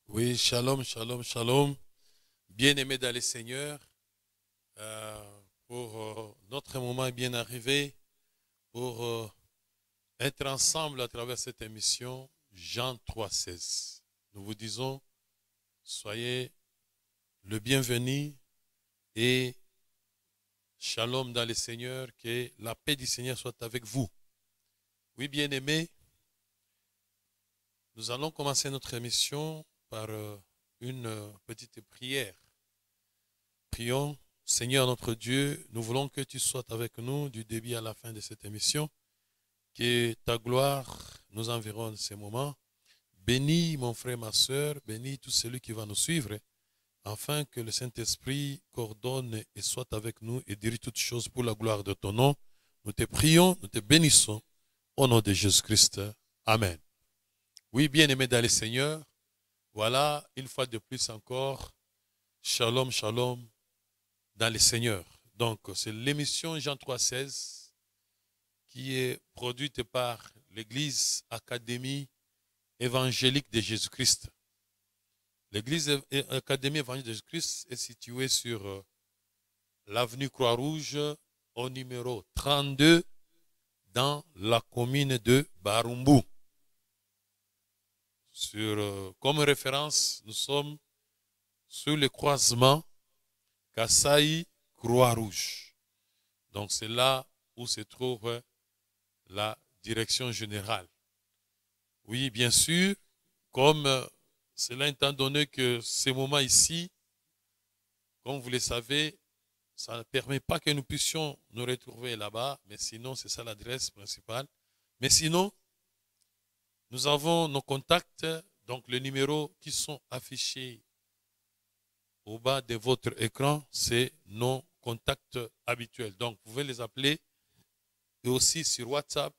Oui, shalom, shalom, shalom. Bien-aimés dans le Seigneur, pour notre moment est bien arrivé, pour être ensemble à travers cette émission, Jean 3,16. Nous vous disons, soyez le bienvenu et shalom dans le Seigneur, que la paix du Seigneur soit avec vous. Oui, bien-aimés, nous allons commencer notre émission par une petite prière. Prions, Seigneur notre Dieu, nous voulons que tu sois avec nous du début à la fin de cette émission, que ta gloire nous environne ces moments. Bénis mon frère, ma soeur, bénis tout celui qui va nous suivre, afin que le Saint-Esprit coordonne et soit avec nous et dirige toutes choses pour la gloire de ton nom. Nous te prions, nous te bénissons, au nom de Jésus-Christ. Amen. Oui, bien-aimés dans le Seigneur, voilà, une fois de plus encore, shalom, shalom dans le Seigneur. Donc, c'est l'émission Jean 3,16 qui est produite par l'Église Académie évangélique de Jésus-Christ. L'Église Académie évangélique de Jésus-Christ est située sur l'avenue Croix-Rouge au numéro 32 dans la commune de Barumbu. Comme référence, nous sommes sur le croisement Kasaï-Croix-Rouge. Donc c'est là où se trouve la direction générale. Oui, bien sûr, comme cela étant donné que ces moments ici, comme vous le savez, ça ne permet pas que nous puissions nous retrouver là-bas, mais sinon, c'est ça l'adresse principale. Mais sinon, nous avons nos contacts, donc les numéros qui sont affichés au bas de votre écran, c'est nos contacts habituels. Donc, vous pouvez les appeler et aussi sur WhatsApp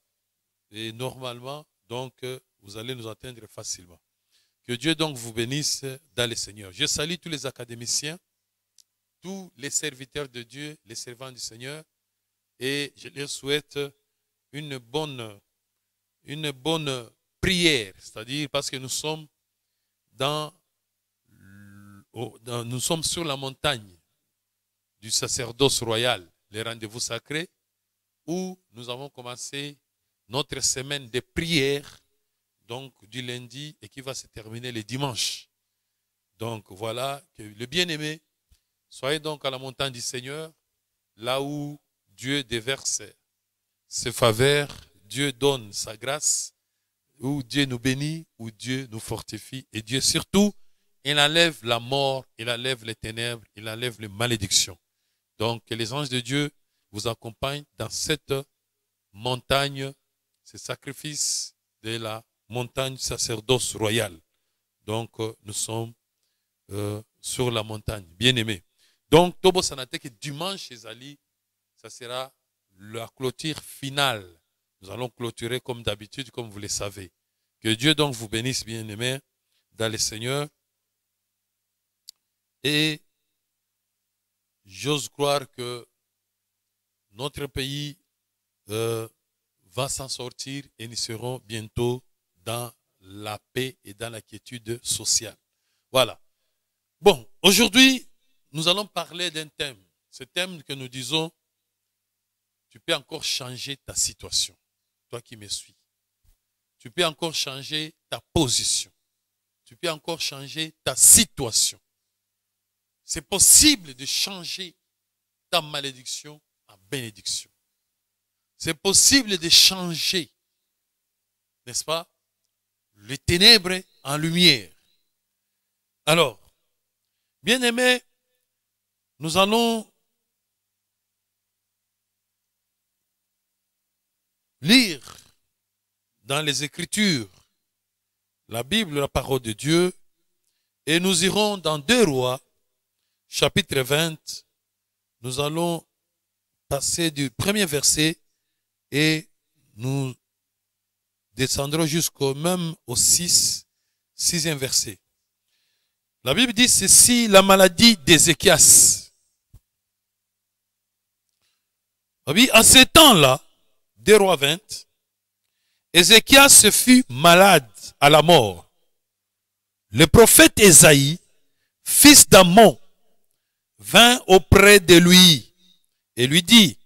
et normalement, donc, vous allez nous atteindre facilement. Que Dieu donc vous bénisse dans le Seigneur. Je salue tous les académiciens, tous les serviteurs de Dieu, les servants du Seigneur, et je leur souhaite une bonne prière, c'est-à-dire parce que nous sommes nous sommes sur la montagne du sacerdoce royal, les rendez-vous sacrés, où nous avons commencé notre semaine de prière, donc du lundi, et qui va se terminer le dimanche. Donc voilà, que le bien-aimé, soyez donc à la montagne du Seigneur, là où Dieu déverse ses faveurs, Dieu donne sa grâce, où Dieu nous bénit, où Dieu nous fortifie. Et Dieu surtout, il enlève la mort, il enlève les ténèbres, il enlève les malédictions. Donc que les anges de Dieu vous accompagnent dans cette montagne, ce sacrifice de la montagne sacerdoce royal. Donc nous sommes sur la montagne, bien-aimés. Donc Tobo Sanate, que dimanche, Ezali, ça sera la clôture finale. Nous allons clôturer comme d'habitude, comme vous le savez. Que Dieu donc vous bénisse, bien-aimés, dans le Seigneur. Et j'ose croire que notre pays va s'en sortir et nous serons bientôt dans la paix et dans la quiétude sociale. Voilà. Bon, aujourd'hui, nous allons parler d'un thème. Ce thème que nous disons, tu peux encore changer ta situation. toi qui me suis. Tu peux encore changer ta position. Tu peux encore changer ta situation. C'est possible de changer ta malédiction en bénédiction. C'est possible de changer, n'est-ce pas, les ténèbres en lumière. Alors, bien-aimés, nous allons lire dans les Écritures la Bible, la parole de Dieu, et nous irons dans 2 Rois, chapitre 20. Nous allons passer du premier verset et nous descendrons jusqu'au même au 6e verset. La Bible dit ceci, la maladie d'Ézéchias. En ce temps-là, 2 Rois 20, Ézéchias fut malade à la mort. Le prophète Ésaïe, fils d'Amon, vint auprès de lui et lui dit,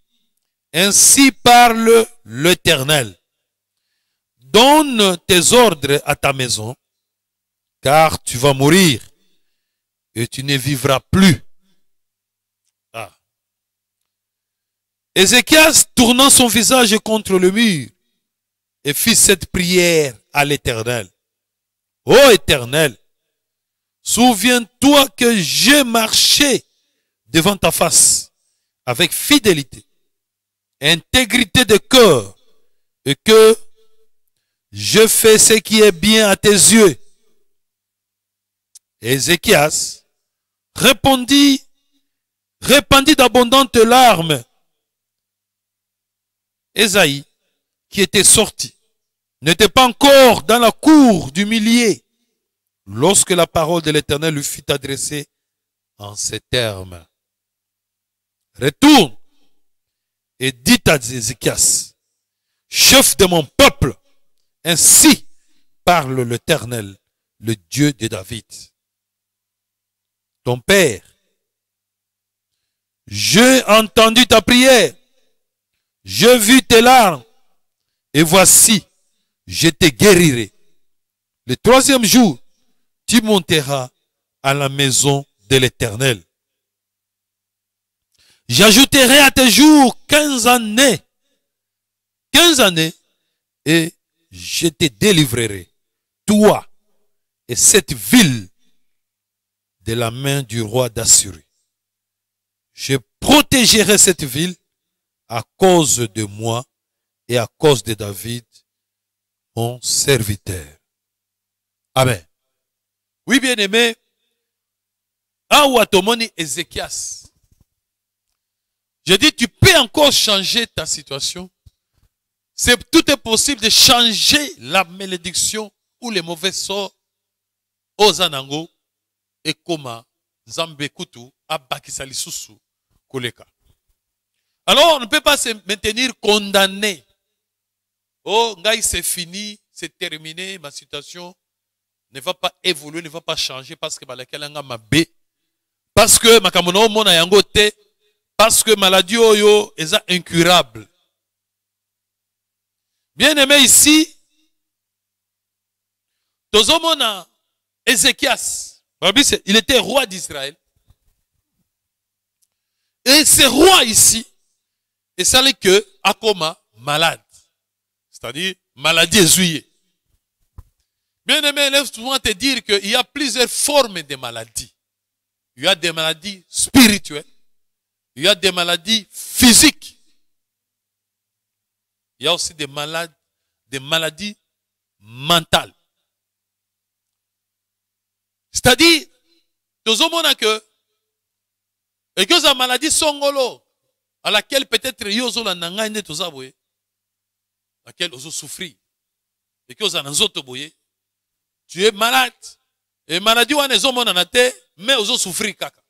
ainsi parle l'Éternel, donne tes ordres à ta maison, car tu vas mourir et tu ne vivras plus. Ah. Ézéchias, tournant son visage contre le mur, et fit cette prière à l'Éternel. Ô Éternel, souviens-toi que j'ai marché devant ta face avec fidélité, intégrité de cœur, et que je fais ce qui est bien à tes yeux. Ézéchias répandit d'abondantes larmes. Ésaïe, qui était sorti, n'était pas encore dans la cour du millier lorsque la parole de l'Éternel lui fut adressée en ces termes. Retourne et dis à Ézéchias, chef de mon peuple, ainsi parle l'Éternel, le Dieu de David. Ton père, j'ai entendu ta prière, j'ai vu tes larmes, et voici, je te guérirai. Le 3e jour, tu monteras à la maison de l'Éternel. J'ajouterai à tes jours 15 années. 15 années, et je te délivrerai, toi et cette ville, de la main du roi d'Assyrie. Je protégerai cette ville à cause de moi et à cause de David, mon serviteur. Amen. Oui, bien-aimé, Awatomoni Ézéchias. Je dis, tu peux encore changer ta situation. Tout est possible de changer la malédiction ou les mauvais sorts aux Anango et Koma, Zambe Kutu, Abakisa Lisusu, Koleka. Alors, on ne peut pas se maintenir condamné. Oh, Ngaï, c'est fini, c'est terminé, ma situation ne va pas évoluer, ne va pas changer parce que Balakala m'a bé. Parce que Makamono Mona Yangote, parce que maladie Oyo est incurable. Bien aimé ici, Tozomona Ézéchias, il était roi d'Israël. Et ce roi ici, et ça l'est que Akoma malade. C'est-à-dire maladie essuyée. Bien aimé, laisse-moi te dire qu'il y a plusieurs formes de maladies. Il y a des maladies spirituelles. Il y a des maladies physiques. Il y a aussi des maladies mentales. C'est-à-dire, nous avons que et que la maladie songolo, à laquelle peut-être yozo la nanga inde to zaboué, laquelle ozo souffrir, et que ozo nanzoto boye, tu es malade, et maladie wane zomo nanate, mais ozo souffrir kaka.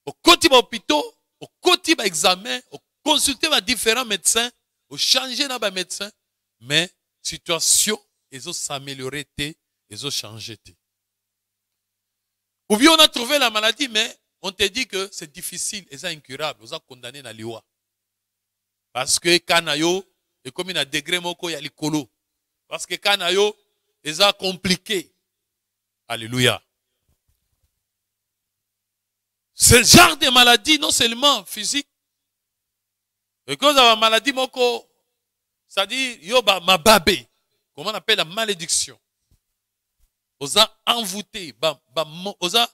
Au côté hôpital, au côté examen, au consulter différents médecins, au changer na médecin, mais situation ils ont s'améliorer ils ont changé. Ou bien on a trouvé la maladie, mais on te dit que c'est difficile et c'est incurable. On a condamné na liwa. Parce que kanayo, Et comme il a degré moko ya likolo. Parce que quand yo, ils ont compliqué. Alléluia. Ce genre de maladie, non seulement physique, et quand on a une maladie moko, c'est-à-dire, yo ba mababé, comment on appelle la malédiction. Oza envoûté, oza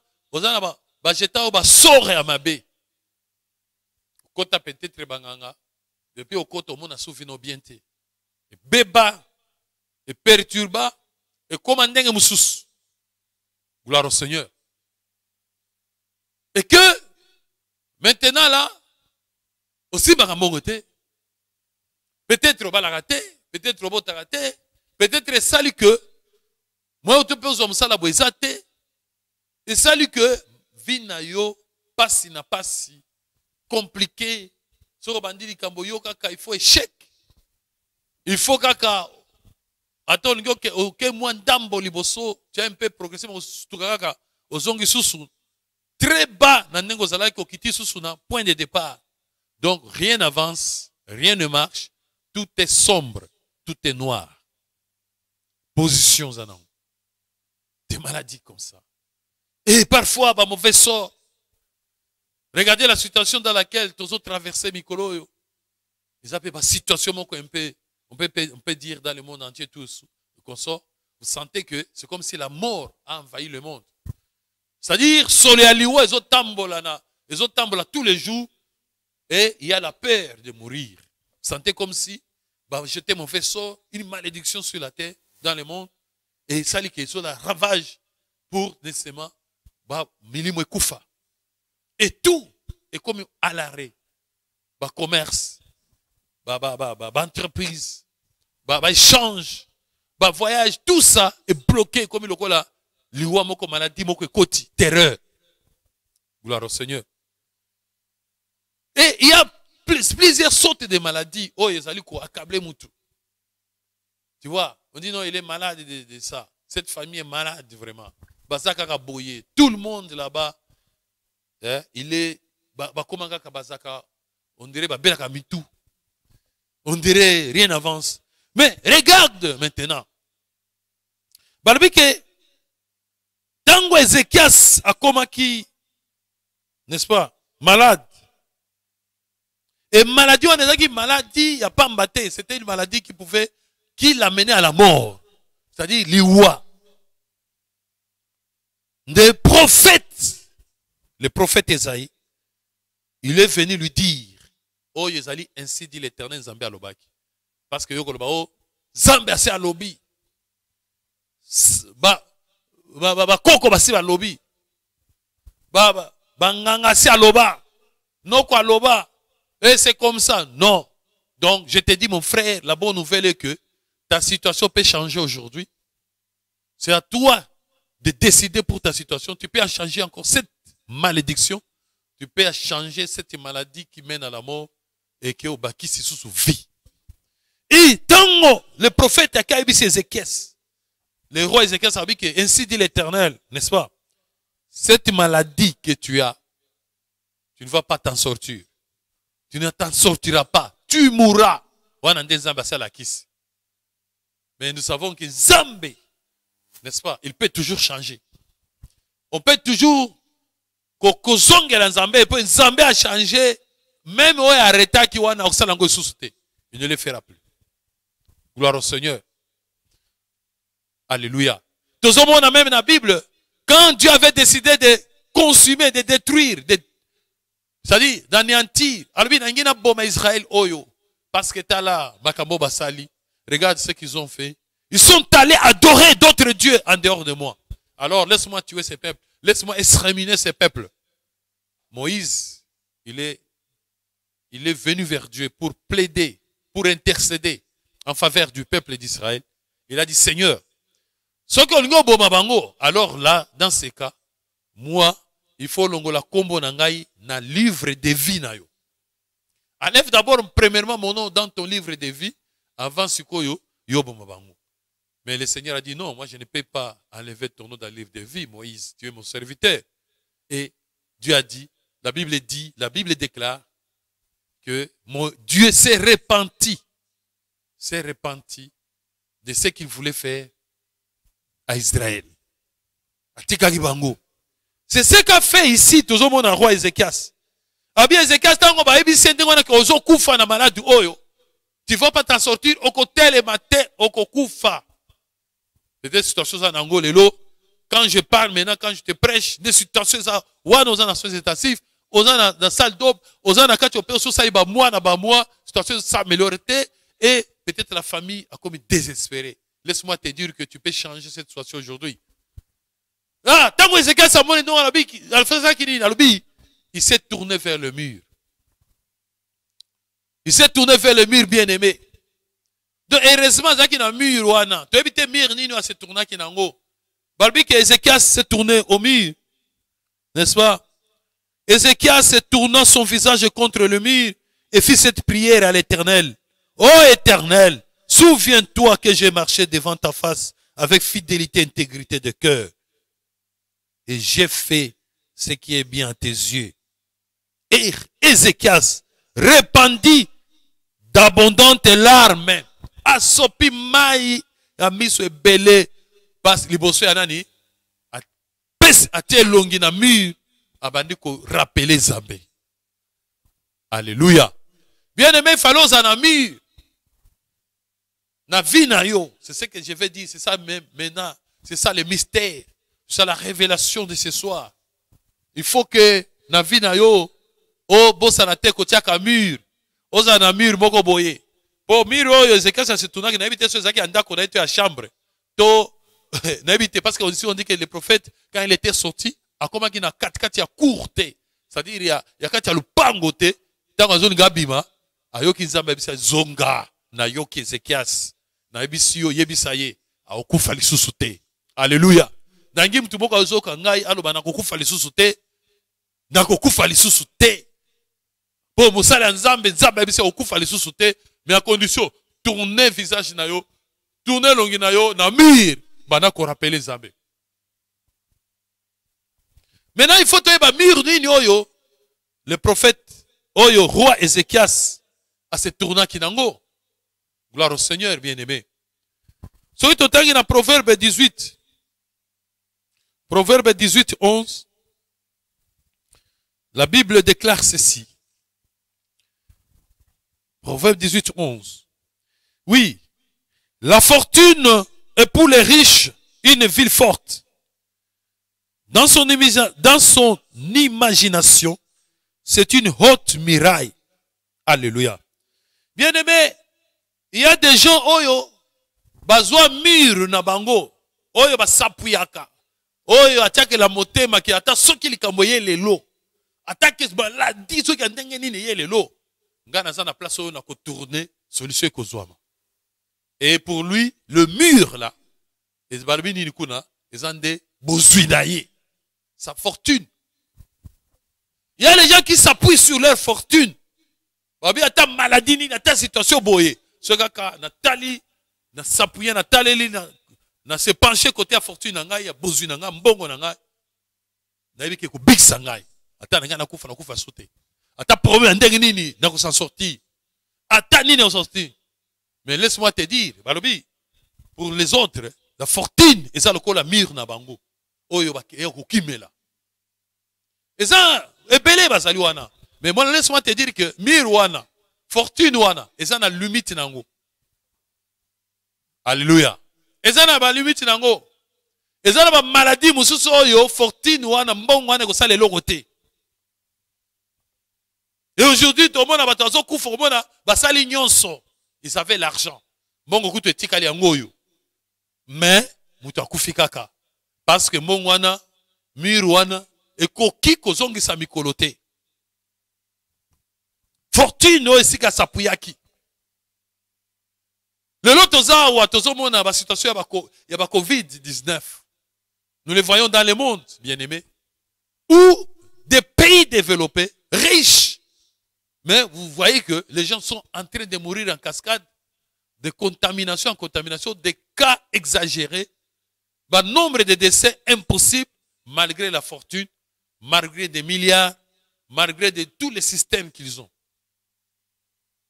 jeta ba sort à mabé. Kota peut-être banganga, depuis au côté au monde a souffert nos bien té. Et béba, et perturba, et commandeng moussous. Gloire au Seigneur. Et que, maintenant là, aussi bagamongote, peut-être au balagate, peut-être au botarate, peut-être sali que, moi, tu peux usomsa la boisate, et sali que, vina yo, passi na passi, compliqué, sur bandili kamboyo kaka, il faut échec. Il faut kaka, attends, ok, moi, ndambo liboso, tu as un peu progressé, mais tu kaka, ozongi susu, très bas, nanengo zalaki okiti susu na point de départ. Donc, rien n'avance, rien ne marche, tout est sombre, tout est noir. Positions en des maladies comme ça. Et parfois, bah, mauvais sort. Regardez la situation dans laquelle tous autres traversé Mikolo. Ils appellent la situation on peut dire dans le monde entier tous. Qu'on sort, vous sentez que c'est comme si la mort a envahi le monde. C'est-à-dire, solealiwa, ils ont tambola tous les jours et il y a la peur de mourir. Vous sentez comme si, bah, jeter mon vaisseau, une malédiction sur la terre, dans le monde, et ça, c'est la ravage pour nécessairement, bah, milimo et koufa. Et tout est comme à l'arrêt. Bah, commerce, bah, entreprise, bah, échange, bah, voyage, tout ça est bloqué comme le là. Liwa moko maladie moko koti, terreur. Gloire au Seigneur. Et il y a plusieurs sortes de maladies. Oh, ils allaient accabler Moutou. Tu vois, on dit non, il est malade de ça. Cette famille est malade vraiment. Bazaka boyé. Tout le monde là-bas, il est, comment bazaka, on dirait belaka mitou. On dirait rien n'avance. Mais regarde maintenant. Balbike, tango Ézéchias a komaki, n'est-ce pas, malade. Et maladie, on a dit maladie, il n'y a pas mbaté. C'était une maladie qui l'amenait à la mort. C'est-à-dire l'iwa. Des prophètes, le prophète Esaïe, il est venu lui dire, oh Yezali, ainsi dit l'Éternel Zambé Alobaki. Parce que Yokoloba, oh, Zambé assez à lobby. Koko basi à lobby. Nganga si à loba. Non quoi loba. Et c'est comme ça. Non. Donc, je te dis, mon frère, la bonne nouvelle est que ta situation peut changer aujourd'hui. C'est à toi de décider pour ta situation. Tu peux changer encore cette malédiction. Tu peux changer cette maladie qui mène à la mort et qui est au baki si sous vie. Et tango, le prophète a dit Ézéchias. Le roi Ézéchias a dit que ainsi dit l'Éternel, n'est-ce pas? Cette maladie que tu as, tu ne vas pas t'en sortir. Tu ne t'en sortiras pas. Tu mourras. Mais nous savons que Zambé, n'est-ce pas, il peut toujours changer. On peut toujours, Zambé a changé, même si arrêté qui il ne le fera plus. Gloire au Seigneur. Alléluia. Tout le monde a même dans la Bible, quand Dieu avait décidé de consumer, de détruire, c'est-à-dire d'anéantir, Israël oyo, parce que t'as là, Makambo Basali, regarde ce qu'ils ont fait. Ils sont allés adorer d'autres dieux en dehors de moi. Alors laisse-moi tuer ces peuples, laisse-moi exterminer ces peuples. Moïse, il est venu vers Dieu pour plaider, pour intercéder en faveur du peuple d'Israël. Il a dit, Seigneur, alors là, dans ces cas, moi, il faut longola kombo nangai na livre de vie na yo. Enlève d'abord premièrement mon nom dans ton livre de vie avant sikoyo yobo mabango. Mais le Seigneur a dit non, moi je ne peux pas enlever ton nom dans le livre de vie, Moïse, tu es mon serviteur. Et Dieu a dit, la Bible déclare que mon Dieu s'est repenti s'est repenti de ce qu'il voulait faire à Israël. C'est ce qu'a fait ici, tout le monde, roi Ézéchias. Abi Ézéchias, tu ne vas pas t'en sortir au côté le matin, au Kokufa. C'est des situations en Angola. Quand je parle maintenant, quand je te prêche, des situations, on a dans la salle d'aube, on a quand tu opères sur ça, il y a moi, situation s'améliorer et peut-être la famille a comme désespéré. Laisse-moi te dire que tu peux changer cette situation aujourd'hui. Ah, tant que Ézéchias il s'est tourné vers le mur. Il s'est tourné vers le mur, bien aimé. Donc, heureusement, il y a un mur. Tu as évité mur, il s'est tourné à Nango. Balbi que Ézéchias s'est tourné au mur. N'est-ce pas? Ézéchias se tournant son visage contre le mur et fit cette prière à l'Éternel. Ô Éternel, souviens-toi que j'ai marché devant ta face avec fidélité et intégrité de cœur. Et j'ai fait ce qui est bien à tes yeux. Et Ézéchias répandit d'abondantes larmes. Asopi mai amiso ebele pas liboso ya nani apes atie longi na mur abandi ko rappeler Zambé. Alléluia. Bien aimé, fallait en mur. Na vie na yo, c'est ce que je vais dire, c'est ça même maintenant, c'est ça le mystère, c'est ça la révélation de ce soir. Il faut que na vie na yo, oh bossa na te kotiaka mur, oza na mur moko boye. Po mur oyo Ézéchias se tourna na habité sur zaki andako na été à chambre. To na habité parce que aussi on dit que le prophète quand il était sorti, a comment qu'il na kati ya courte, c'est-à-dire il y a kati ya lupango te, dans zone gabima, ayoki nzamba bisa zonga na yoki Ézéchias. Na ebisi yo yebisa ye a okufa lisusu te. Alléluia. Nangi mtu moko azoka ngai aloba na kokufa lisusu te. Na kokufa lisusu te. Po mosala nzambe nzambe ebisa okufa lisusu te, mais à condition tourner visage na yo, tourner longi na yo na mur, bana ko rappeler nzambe. Maintenant il faut toyeba mur nini oyo le prophète oyo roi Ézéchias a se tourna kinango. Gloire au Seigneur, bien-aimé. Soyez totangi dans Proverbe 18. Proverbe 18, 11. La Bible déclare ceci. Proverbe 18, 11. Oui, la fortune est pour les riches une ville forte. Dans son imagination, c'est une haute muraille. Alléluia. Bien-aimé, il y a des gens oyo bazwa mur na bango oyo basapuyaka oyo atake la motema ki ata soki likambo ye lelo atake la di soki ndenge nini ye lelo ngana za na place oyo na ko tourner solution ekozwama. Et pour lui le mur là ezbalbi nini kuna ezande bozwi na ye sa fortune. Il y a les gens qui s'appuient sur leur fortune. Babi ata maladie ni ata situation boye. Ce gars Nathalie, na s'appuyer na taleli na se pencher côté à fortune nanga ya bozu nanga mbongo nanga na yebiki ko biksa ngai ata nanga na kufa sauter ata problème ndenge nini na ko s'en sortir ata nini on sortir. Mais laisse-moi te dire balobi pour les autres la fortune eza lokola mur na bango oyo ba ko kimela eza ebele bazali wana. Mais moi laisse-moi te dire que mur wana fortune wana eza na limite nango. Alléluia. Eza na ba limite nango. Eza na ba maladie mususu oyo fortune wana mbongo wana ko sala eloko te. Et aujourd'hui tout le monde a batazo kufa ko mona basali nyonso. Ils avaient l'argent. Mbongo kutu etikali yango yo. Mais mutu akufi kaka parce que mbongo wana mur wana ekoki kozongisa mikolo te. Fortune oyo esika sapuyaki. Le lot tozawa tozomona ba situation ya ba COVID-19. Nous les voyons dans le monde, bien-aimés, où des pays développés, riches, mais vous voyez que les gens sont en train de mourir en cascade, de contamination en contamination, des cas exagérés, un nombre de décès impossible, malgré la fortune, malgré des milliards, malgré de tous les systèmes qu'ils ont.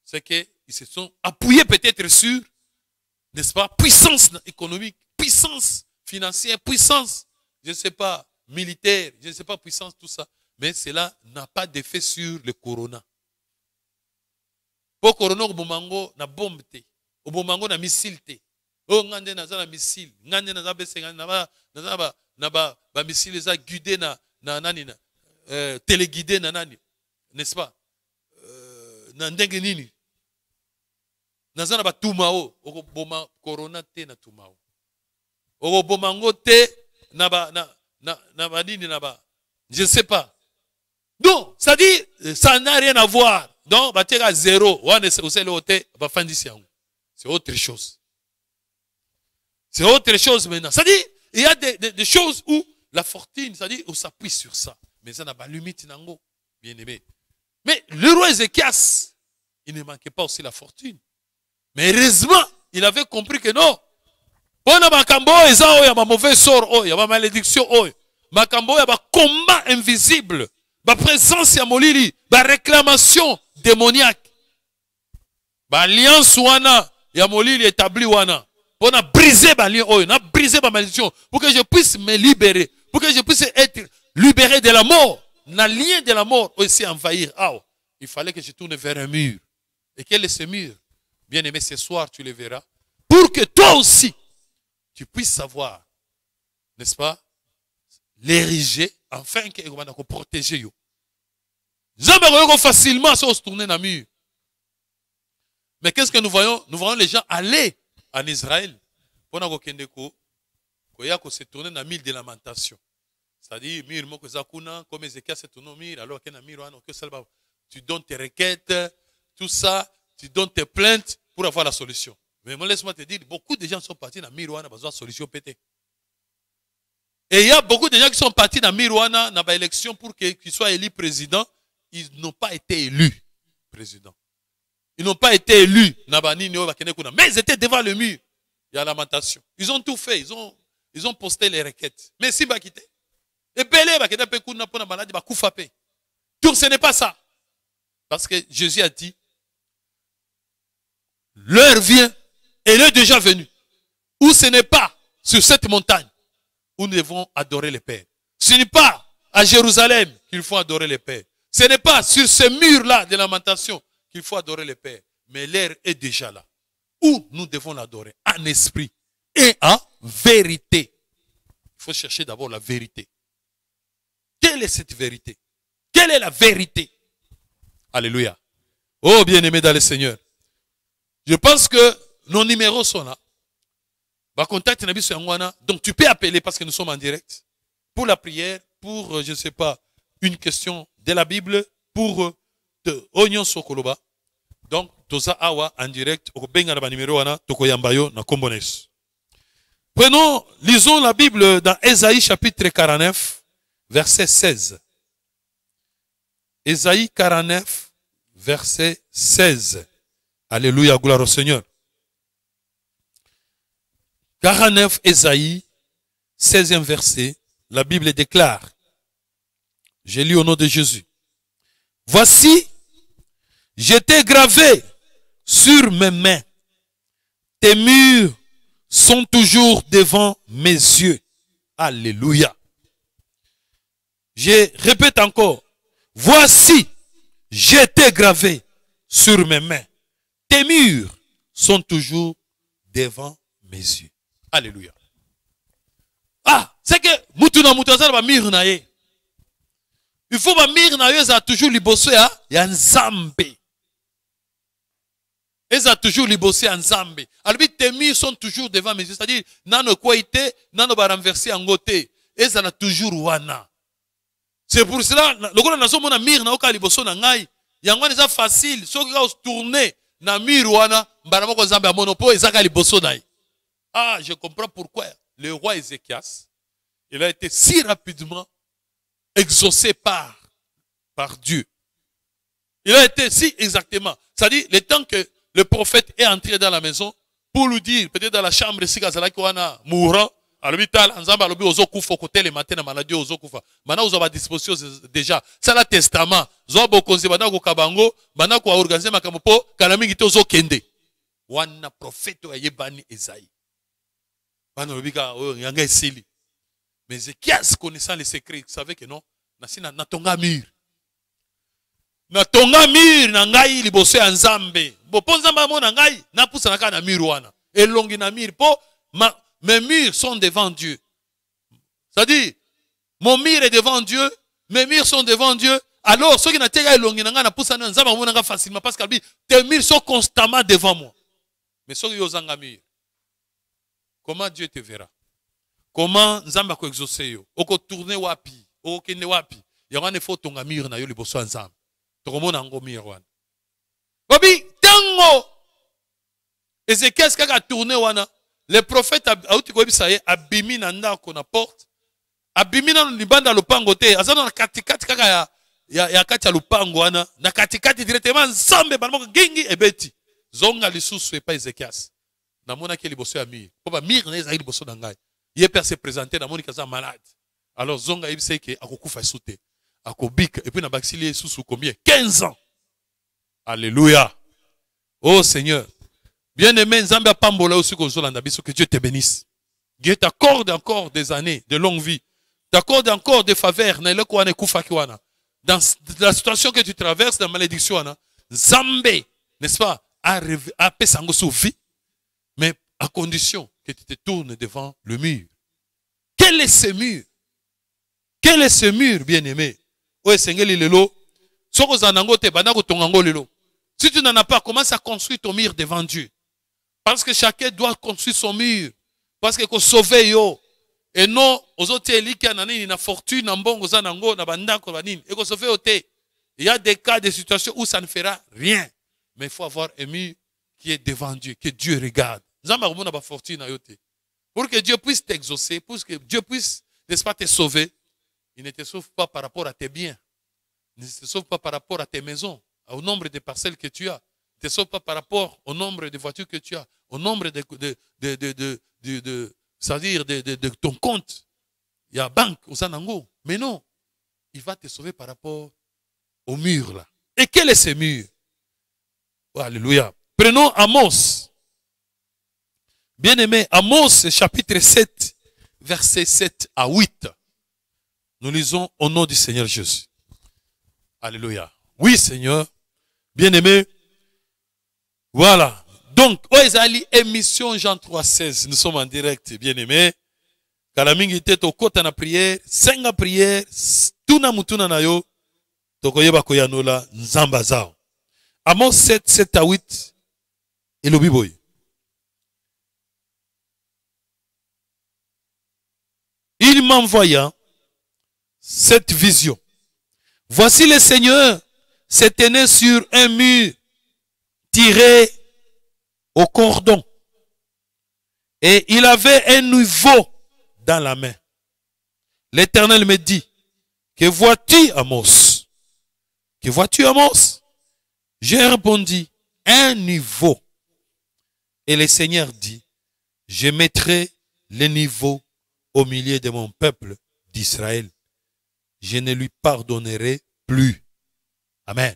C'est que ils se sont appuyés peut-être sur, n'est-ce pas, puissance économique, puissance financière, puissance, je ne sais pas, militaire, je ne sais pas, puissance, tout ça. Mais cela n'a pas d'effet sur le corona. Pour corona, au bomango, na bombe te. Au bomango, na missile te. Oh, ngande na za na missile. Ngande na za bese, na ba missile za guidé na nani na téléguidé na nani. N'est-ce pas? Na ndenge nini. Na za na ba tumao. Oko boma corona te na tumao. Oko bomango te na ba nini na ba. Je ne sais pas. Donc, ça dit, ça n'a rien à voir. Donc, bah, tu à zéro. C'est autre chose. C'est autre chose maintenant. Ça dit, il y a des choses où la fortune, ça dit, on s'appuie sur ça. Mais ça n'a pas de limite, bien aimé. Mais le roi Ézéchias, il ne manquait pas aussi la fortune. Mais heureusement, il avait compris que non. On a makambo, il y a un mauvais sort, il y a une malédiction, makambo, il y a un combat invisible. La présence ya molili, la réclamation démoniaque. L'alliance wana ya molili établi wana. Pour na briser ba lien, na briser ba malédiction, pour que je puisse me libérer, pour que je puisse être libéré de la mort. Na lien de la mort aussi envahir. Il fallait que je tourne vers un mur. Et quel est ce mur? Bien aimé, ce soir tu le verras. Pour que toi aussi tu puisses savoir, n'est-ce pas, l'ériger, afin que vous puissiez protéger vous. Jamais facilement se tourner dans le mur. Mais qu'est-ce que nous voyons? Nous voyons les gens aller en Israël pour se tourner dans le mur de lamentation. C'est-à-dire, comme Ézéchias se tourne au mur, alors tu donnes tes requêtes, tout ça, tu donnes tes plaintes pour avoir la solution. Mais moi, laisse-moi te dire, beaucoup de gens sont partis dans le mur, ils ont besoin de solution pété. Et il y a beaucoup de gens qui sont partis dans Mirwana, dans l'élection pour qu'ils soient élus président. Ils n'ont pas été élus président. Ils n'ont pas été élus. Mais ils étaient devant le mur. Il y a lamentation. Ils ont tout fait. Ils ont posté les requêtes. Mais si bah quitter. Et belé bah quitter pour na malade bah koufape. Donc ce n'est pas ça. Parce que Jésus a dit, l'heure vient et l'heure est déjà venue. Où ce n'est pas sur cette montagne où nous devons adorer le Père. Ce n'est pas à Jérusalem qu'il faut adorer le Père. Ce n'est pas sur ce mur-là de lamentation qu'il faut adorer le Père. Mais l'heure est déjà là. Où nous devons l'adorer en esprit et en vérité. Il faut chercher d'abord la vérité. Quelle est cette vérité? Quelle est la vérité? Alléluia. Oh, bien-aimés dans le Seigneur. Je pense que nos numéros sont là. Donc tu peux appeler parce que nous sommes en direct. Pour la prière, pour, je ne sais pas, une question de la Bible, pour Oignon Sokoloba. Donc, Toza Awa en direct, prenons, lisons la Bible dans Ésaïe chapitre 49, verset 16. Ésaïe 49, verset 16. Alléluia, gloire au Seigneur. 49 Ésaïe, 16e verset, la Bible déclare, j'ai lu au nom de Jésus. Voici, j'étais gravé sur mes mains. Tes murs sont toujours devant mes yeux. Alléluia. Je répète encore. Voici, j'étais gravé sur mes mains. Tes murs sont toujours devant mes yeux. Alléluia. C'est que Moutuna Moutazal va mire naé. Il faut que mire naé ça toujours libossé à Yanzambe. Et ça toujours libossé en Zambe. Alors tes murs sont toujours devant mes yeux, c'est-à-dire nano quoi été, nano ba renverser en côté. Et ça n'a toujours wana. C'est pour cela le gars na somo na mire na oka libosso na ngai. Yango c'est facile, so ka tourner na mire wana mbana moko Zambe a monopole ezaka libosso na. Je comprends pourquoi le roi Ézéchias, il a été si rapidement exaucé par Dieu. Il a été si exactement. C'est-à-dire, le temps que le prophète est entré dans la maison, pour lui dire, peut-être dans la chambre, si Kazalaki wana mourant, alobi tala nzambe alobi ozokufa kotelema te na maladie ozokufa bana ozwa disposition déjà sala testament zo bokonzi bana kokaba bango bana ko organiser makambo po kala mingi te ozokende wana prophète ayebani Esaïe bana alobi ka oyo yanga esili mais Ézéchias connaissant les secrets il savait que non nasina natonga mur natonga mur na ngai liboso ya nzambe bopo nzambe amona ngai napusa na kana mur wana elongi na mur po mes murs sont devant Dieu. C'est-à-dire, mon mur est devant Dieu, mes murs sont devant Dieu. Alors, ceux qui n'ont pas elongi na na pusa na nzambe amona facilement parce que tes murs sont constamment devant moi. Mais ceux qui ont un mur, comment Dieu te verra? Comment nzambe ko exaucer yo? Oko tourner wapi? Oko kende wapi? Yango ne faut tonga mur na yo liboso nzambe. Tokomona ngo mur wana. Babi tango Ézéchias kaka tourner wana. Le prophète abimi na ndako na porte. Abimi na libanda lupango te. Azana na katikati kaka ya kati ya lupango wana. Na katikati directement nzambe banamoko gengi ebeti. Zonga lisusu epa Ézéchias. Namona ke liboso ya mire. Po ba mire na ezali liboso na ngai. Ye père se présenter na moni kaza malade. Alors zonga ibise ke akokufa esute. Akobika et puis na bakisili lisusu combien 15 ans. Alléluia. Oh Seigneur. Bien-aimé, Nzambe apambola aussi que Dieu te bénisse. Dieu t'accorde encore des années de longue vie. T'accorde encore des faveurs. Dans la situation que tu traverses, la malédiction, Nzambe, n'est-ce pas, a pesango sous vie, mais à condition que tu te tournes devant le mur. Quel est ce mur? Quel est ce mur, bien-aimé? Oui, Seigneur, lelo. Si tu n'en as pas, commence à construire ton mur devant Dieu. Parce que chacun doit construire son mur. Parce que sauver yo. Et non, aux autres qui ont une fortune, un bon, il y a des cas, des situations où ça ne fera rien. Mais il faut avoir un mur qui est devant Dieu, que Dieu regarde. Pour que Dieu puisse t'exaucer, pour que Dieu puisse, n'est-ce pas, te sauver, il ne te sauve pas par rapport à tes biens. Il ne te sauve pas par rapport à tes maisons, au nombre de parcelles que tu as. Il ne te sauve pas par rapport au nombre de voitures que tu as, au nombre c'est-à-dire de ton compte. Il y a banque au Sanango. Mais non, il va te sauver par rapport au mur là. Et quel est ce mur? Oh, alléluia. Prenons Amos. Bien-aimé, Amos chapitre 7, versets 7 à 8. Nous lisons au nom du Seigneur Jésus. Alléluia. Oui, Seigneur. Bien-aimé. Voilà. Donc, Oezali, émission Jean 3,16. Nous sommes en direct, bien-aimé. Kalamingi te to kota na prière, senga prière, tuna mutuna na yo, tokoyeba koyanola nzamba zao. Amos 7, 7 à 8, et le biboy. Il m'envoya cette vision. Voici le Seigneur se tenait sur un mur tiré au cordon. Et il avait un niveau dans la main. L'Éternel me dit, que vois-tu, Amos? Que vois-tu, Amos? J'ai répondu, un niveau. Et le Seigneur dit, je mettrai le niveau au milieu de mon peuple d'Israël. Je ne lui pardonnerai plus. Amen.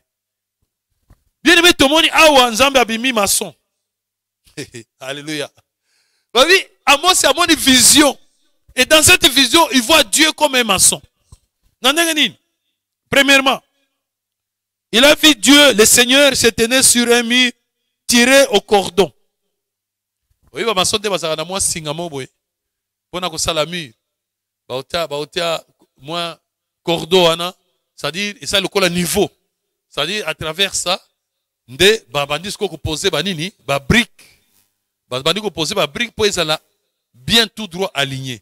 Bien-aimé, tout le monde, awa nzambe abimi maçon. Alléluia. Oui, Amos a une vision. Et dans cette vision, il voit Dieu comme un maçon. Premièrement, il a vu Dieu, le Seigneur, se tenait sur un mur tiré au cordon. Oui, le maçon de Bazara, moi, singamo, boy. Pour que ça la mur. Baotia, moi, cordon, c'est-à-dire, et ça, le col à niveau. C'est-à-dire, à travers ça, nde, bandis ko poser banini, ba brique. Bandis ko poser ba brique pour ça là, bien tout droit aligné.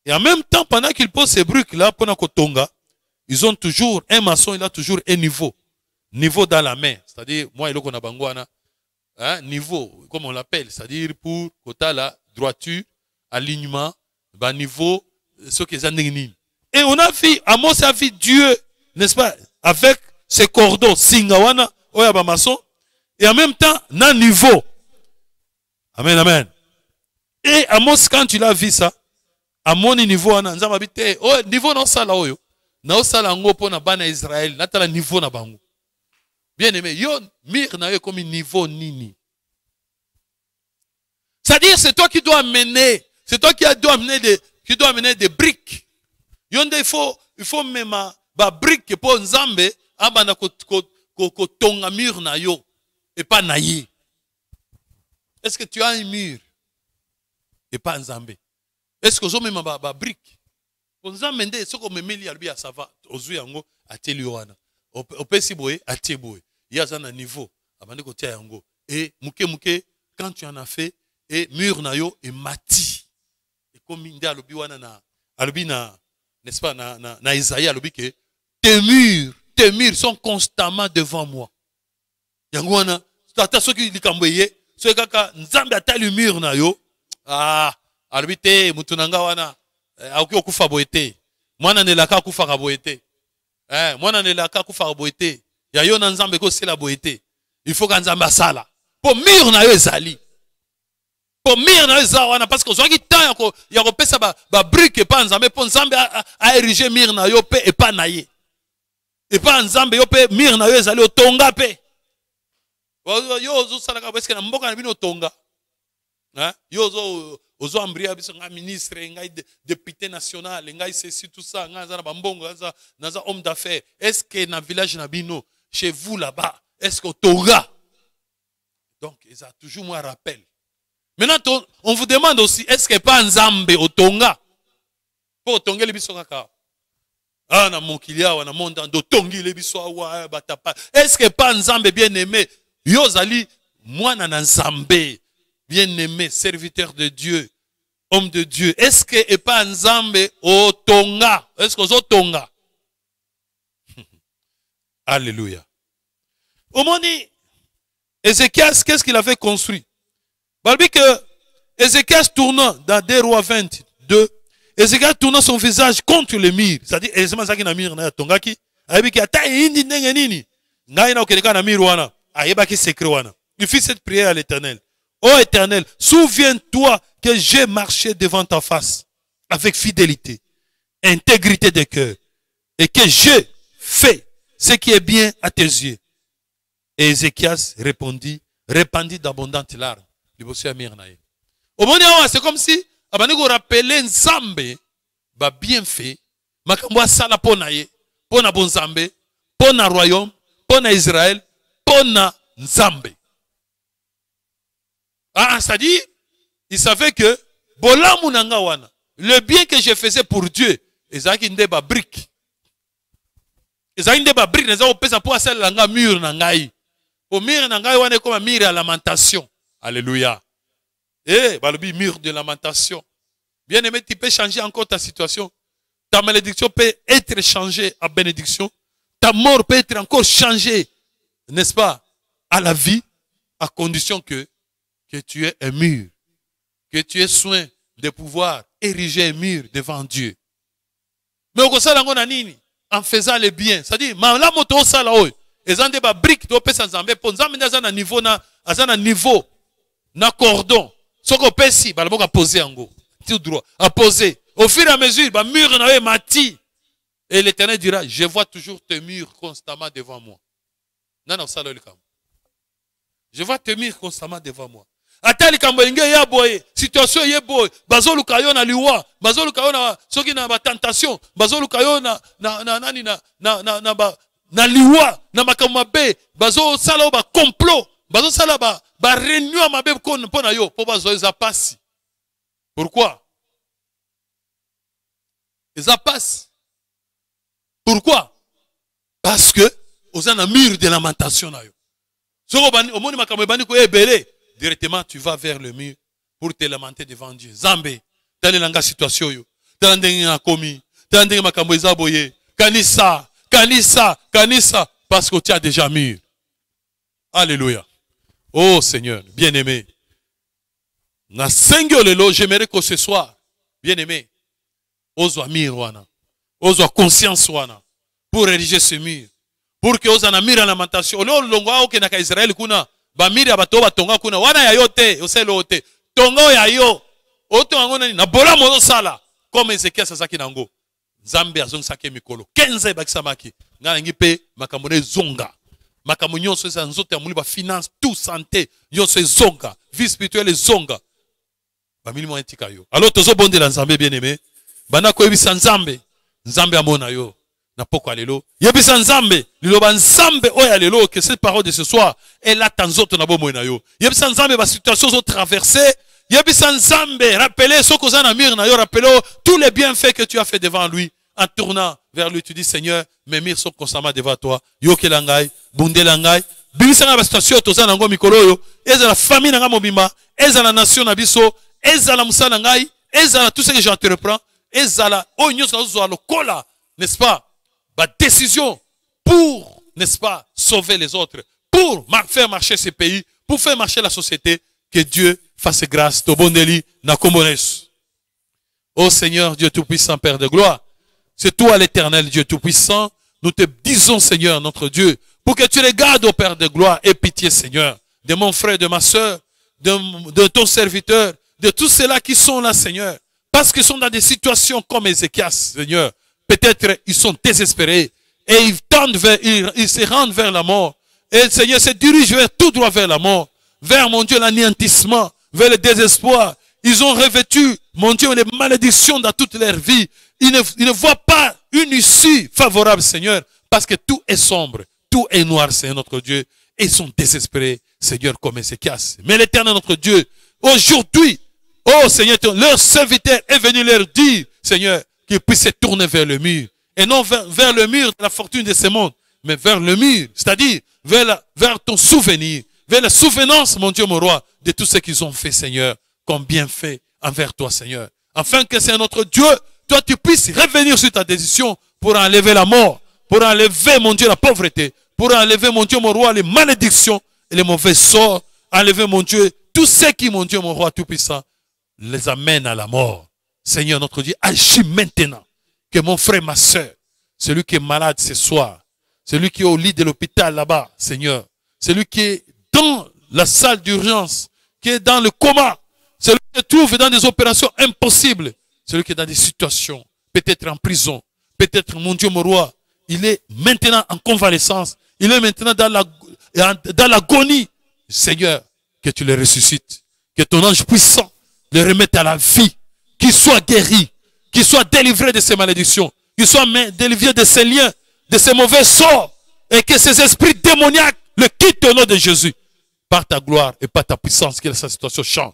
Et en même temps, pendant qu'ils posent ces briques là, pendant Kotonga, ils ont toujours, un maçon, il a toujours un niveau. Niveau dans la main. C'est-à-dire, moi, il y a bangwana, hein, niveau, comme on l'appelle, c'est-à-dire pour kota la droiture, alignement, bah, niveau, ce qu'ils ont. Et on a vu, Amos a vu Dieu, n'est-ce pas, avec ses cordons, singawana, oya maçon, et en même temps, nan niveau. Amen, amen. Et Amos, quand il a vu ça, amoni niveau wana nzambe abite oh niveau na osala oyo na osala ngo pona bana Israël natala niveau na bango. Bien aimé, yo mire na yo comme niveau nini. C'est-à-dire c'est toi qui dois amener, c'est toi qui dois amener des briques. Yonde il faut même ba brique pour nzambe abana ko tonga mur na yo et pas naïe. Est-ce que tu as un mur et pas nzambe? Est-ce que vous avez ba brique? Pour nzambe nde soko memeli albi ya sava ozu yango ateli wana. Opesi boye atie boye. Il y a un niveau abandi ko tia yango et muke quand tu en as fait et mur na yo et mati. Et comme inde alobi wana na alobi na n'est-ce pas na Isaïe alobi que tes murs sont constamment devant moi. Yango wana tata soki likamboye soki kaka nzambe atali mur na yo ah alobi te mutu nanga wana akoki okufa boye te. Mwana nelaka akufa boye te. Mwana nelaka akufa boye te. Ya yo na nzambe ko sela boye te. Il faut que nzambe asala. Po mur na yo ezali. Po mur na yo ezali parce que soki temps ya ko pesa ba brique pa nzambe po nzambe a ériger mur na yo pe et pas na ye. Et pas nzambe yo pe mur na yo ezali otonga pe. Yo ozo sala ka parce que na mboka na bino otonga. Yo ozo ambria biso nga ministre ngai député national ngai ceci tout ça nga za na bambongo za homme d'affaires. Est-ce que na village na bino chez vous là-bas est-ce que otonga? Donc ils a toujours moi rappel. Maintenant on vous demande aussi est-ce que pas nzambe otonga pour otonga le biso kaka na monkilia wana monda ndo tongi le biso wa batapa. Est-ce que pas nzambe bien aimé yo zali mwana na nzambe bien-aimé, serviteur de Dieu, homme de Dieu, est-ce que et pas nzambe o tonga? Est-ce que o tonga? Alléluia. Au moment Ézéchias, qu'est-ce qu'il avait construit? Balbi que Ézéchias tournant dans 2 Rois 22, Ézéchias tournant son visage contre le mur, c'est-à-dire Ézéchias qui na mur na tonga ki, ayebi ki ata indi ndenge nini, ngai na okeleka na mur wana, ayeba ki secret wana. Il fit cette prière à l'Éternel. Ô Éternel, souviens-toi que j'ai marché devant ta face avec fidélité, intégrité de cœur, et que j'ai fait ce qui est bien à tes yeux. Et Ézéchias répandit d'abondantes larmes. Au moment c'est comme si on rappelait Nzambe ba bien fait, makambo sala pona ye, pona bon Nzambe, pona royaume, pona Israël, pona Nzambe. C'est-à-dire, il savait que le bien que je faisais pour Dieu, ils ont une débat brique. Ils ont une débat brique, ils ont pesé pour hacer la mur nangai. Au mur nangai, on est comme un mur à lamentation. Alléluia. Eh, balobi mur de lamentation. Bien aimé, tu peux changer encore ta situation. Ta malédiction peut être changée à bénédiction. Ta mort peut être encore changée, n'est-ce pas, à la vie, à condition que tu aies un mur, que tu aies soin de pouvoir ériger un mur devant Dieu. Mais au ça en faisant le bien, c'est-à-dire, la moto ça là haut, ils ont des briques, tu peux s'ensemble, pour nous amener à un niveau, na cordon, ce qu'on peut si, bah le poser en gros, tout droit, à poser. Au fur et à mesure, bah mur na mati, et l'Éternel dira, je vois toujours tes murs constamment devant moi. Non, ça le cas. Je vois tes murs constamment devant moi. Atali kamboyenge ya boye situation ye boye bazolu kayo na liwa bazolu kayo na soki na tentation bazolu kayo na liwa na makambe bazo sala ba complot bazo sala ba réunion mabe pona yo po bazo za passe. Pourquoi? Ça passe. Pourquoi? Parce que aux un mur de lamentation na yo. Soko bani omoni makambe bani ko ebele. Directement, tu vas vers le mur pour te lamenter devant Dieu. Zambé, dans la situation, dans la commis, dans la makambo boye, kanisa, parce que tu as déjà mur. Alléluia. Oh Seigneur, bien-aimé. Na sengyo lelo, j'aimerais que ce soir, bien-aimé, ozo mur wana, ozo conscience wana, pour ériger ce mur, pour que ozo na mur en lamentation. Olo longo ao ke na Israël kuna. Bamiri abato batonga kuna wana ya yote oselo ote tonga ya yo oto ngona na bola mozo sala comme Ezekiel Sasaki Nango. Nzambe azong sake mikolo. Kenza bakisamaki. Ngana ngipe makamone zonga. Makambo nyonso eza nzoto ya muli ba finance, tout santé, nyonso zonga, vie spirituelle zonga. Ba milimo etika yo. Alors tozo bondela Nzambe bien-aimé. Bana ko yebisa Nzambe. Nzambe amona yo. Na poko alelo. Yebisa Nzambe, liloba Nzambe oya lelo que cette parole de ce soir est là tanzoto na bomo na yo. Yebisa Nzambe ba situations ont traversé. Yebisa Nzambe, rappelez ce que na mir na yo, rappelez tous les bienfaits que tu as fait devant lui. En tournant vers lui, tu dis Seigneur, mes murs sont constamment devant toi. Yo kelangai, bundelangai. Bimisanga ba situation toza nango mikolo yo. Eza la famille nanga mobimba, eza la nation na biso, eza la musala ngai, eza la tout ce que j'entreprends, eza la onyo zo lo kola, n'est-ce pas? Ba décision pour, n'est-ce pas, sauver les autres, pour faire marcher ce pays, pour faire marcher la société, que Dieu fasse grâce. Tobondeli na komones. Ô Seigneur, Dieu Tout-Puissant, Père de gloire, c'est toi l'Éternel, Dieu Tout-Puissant. Nous te disons, Seigneur, notre Dieu, pour que tu regardes, ô Père de gloire, et pitié, Seigneur, de mon frère, de ma soeur, de ton serviteur, de tous ceux-là qui sont là, Seigneur, parce qu'ils sont dans des situations comme Ézéchias, Seigneur. Peut-être ils sont désespérés et ils se rendent vers la mort. Et le Seigneur se dirige tout droit vers la mort, vers, mon Dieu, l'anéantissement, vers le désespoir. Ils ont revêtu, mon Dieu, des malédictions dans toute leur vie. Ils ne voient pas une issue favorable, Seigneur, parce que tout est sombre, tout est noir, Seigneur notre Dieu. Et ils sont désespérés, Seigneur, comme Ézéchias. Mais l'Éternel notre Dieu, aujourd'hui, oh Seigneur, leur serviteur est venu leur dire, Seigneur, qu'ils puissent se tourner vers le mur. Et non vers le mur de la fortune de ce monde, mais vers le mur, c'est-à-dire vers ton souvenir, vers la souvenance, mon Dieu, mon roi, de tout ce qu'ils ont fait, Seigneur, comme bienfait envers toi, Seigneur. Afin que c'est notre Dieu, toi, tu puisses revenir sur ta décision pour enlever la mort, pour enlever, mon Dieu, la pauvreté, pour enlever, mon Dieu, mon roi, les malédictions et les mauvais sorts, enlever, mon Dieu, tout ce qui, mon Dieu, mon roi tout-puissant, les amène à la mort. Seigneur, notre Dieu, agis maintenant. Que mon frère, ma soeur, celui qui est malade ce soir, celui qui est au lit de l'hôpital là-bas, Seigneur, celui qui est dans la salle d'urgence, qui est dans le coma, celui qui se trouve dans des opérations impossibles, celui qui est dans des situations, peut-être en prison, peut-être, mon Dieu, mon roi, il est maintenant en convalescence, il est maintenant dans l'agonie. Seigneur, que tu le ressuscites, que ton ange puissant le remette à la vie, qu'il soit guéri, qu'il soit délivré de ses malédictions, qu'il soit délivré de ses liens, de ses mauvais sorts, et que ces esprits démoniaques le quittent au nom de Jésus. Par ta gloire et par ta puissance, que sa situation change.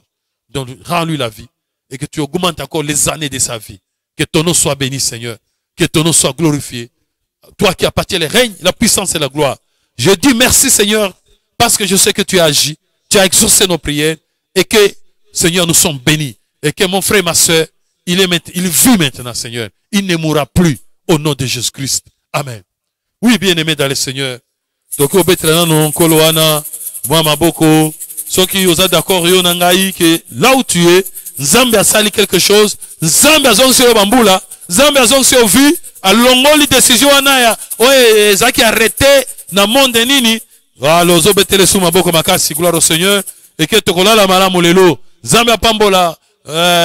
Donc, rends-lui la vie et que tu augmentes encore les années de sa vie. Que ton nom soit béni, Seigneur. Que ton nom soit glorifié. Toi qui appartiens le règne, la puissance et la gloire. Je dis merci, Seigneur, parce que je sais que tu as agi, tu as exaucé nos prières et que, Seigneur, nous sommes bénis. Et que mon frère et ma soeur, il vit maintenant, Seigneur. Il ne mourra plus au nom de Jésus-Christ. Amen. Oui, bien-aimé dans le Seigneur. Donc, au Bétrénan, non, Koloana, moi, Maboko, ceux qui osent d'accord, Yonangaï, que là où tu es, Nzambe a sali quelque chose, Nzambe a zonsi au bamboula, Nzambe a zonsi au vu, a longoli décision anaya, ouais, Zaki arrêté, na monde nini, alors, zo betele sou Maboko makasi, gloire au Seigneur, et que te kola la mala molelo, Nzambe a pambola,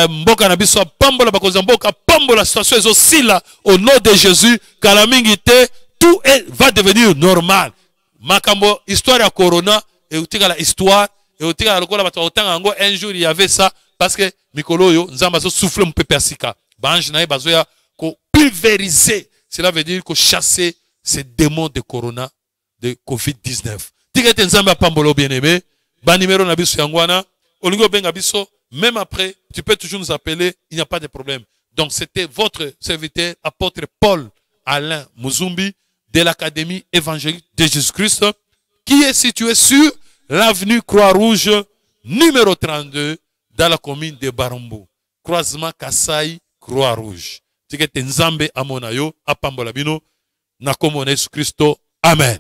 mboka na biso pambola bakoza mboka pambola situation est aussi là au nom de Jésus car la mingité tout va devenir normal makambo histoire ya corona et utika la histoire et utika la lokola bato otanga ngo un jour il y avait ça parce que mikolo yo nzamba zo souffle mpepe asika bange na bazo ya ko pulvériser cela veut dire ko chasser ces démons de corona de COVID-19 tika nzamba pambola bien-aimé ba numéro na biso yangwana olingo benga biso. Même après, tu peux toujours nous appeler, il n'y a pas de problème. Donc, c'était votre serviteur, apôtre Paul Alain Muzumbi, de l'Académie évangélique de Jésus-Christ, qui est situé sur l'avenue Croix-Rouge, numéro 32, dans la commune de Barumbu. Croisement Kassai, Croix-Rouge. Tikete Nzambe Amonayo, Apambolabino, Nakomone Jésus-Christ. Amen.